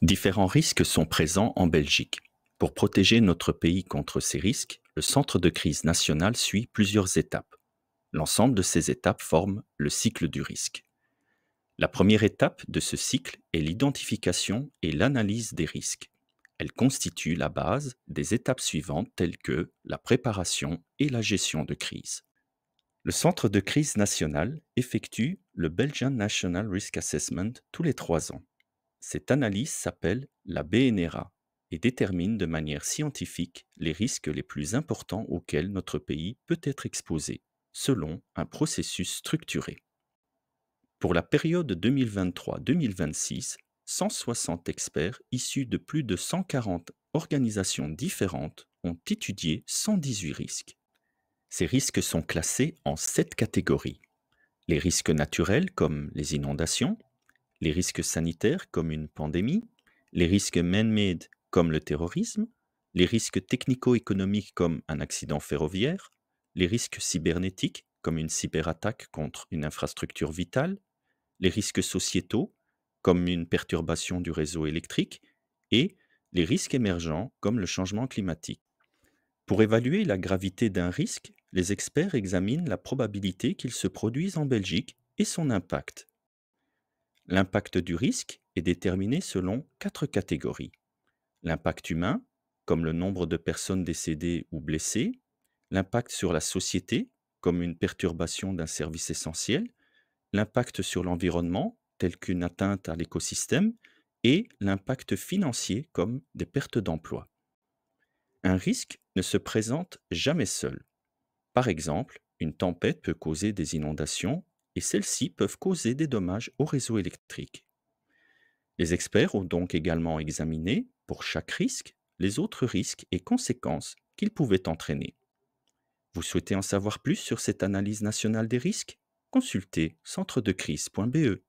Différents risques sont présents en Belgique. Pour protéger notre pays contre ces risques, le Centre de crise national suit plusieurs étapes. L'ensemble de ces étapes forment le cycle du risque. La première étape de ce cycle est l'identification et l'analyse des risques. Elle constitue la base des étapes suivantes telles que la préparation et la gestion de crise. Le Centre de crise national effectue le Belgian National Risk Assessment tous les 3 ans. Cette analyse s'appelle la BNRA et détermine de manière scientifique les risques les plus importants auxquels notre pays peut être exposé, selon un processus structuré. Pour la période 2023-2026, 160 experts issus de plus de 140 organisations différentes ont étudié 118 risques. Ces risques sont classés en 7 catégories. Les risques naturels comme les inondations, les risques sanitaires comme une pandémie, les risques man-made comme le terrorisme, les risques technico-économiques comme un accident ferroviaire, les risques cybernétiques comme une cyberattaque contre une infrastructure vitale, les risques sociétaux comme une perturbation du réseau électrique et les risques émergents comme le changement climatique. Pour évaluer la gravité d'un risque, les experts examinent la probabilité qu'il se produise en Belgique et son impact. L'impact du risque est déterminé selon 4 catégories. L'impact humain, comme le nombre de personnes décédées ou blessées, l'impact sur la société, comme une perturbation d'un service essentiel, l'impact sur l'environnement, tel qu'une atteinte à l'écosystème, et l'impact financier, comme des pertes d'emploi. Un risque ne se présente jamais seul. Par exemple, une tempête peut causer des inondations et celles-ci peuvent causer des dommages au réseau électrique. Les experts ont donc également examiné, pour chaque risque, les autres risques et conséquences qu'ils pouvaient entraîner. Vous souhaitez en savoir plus sur cette analyse nationale des risques? Consultez centredecrise.be.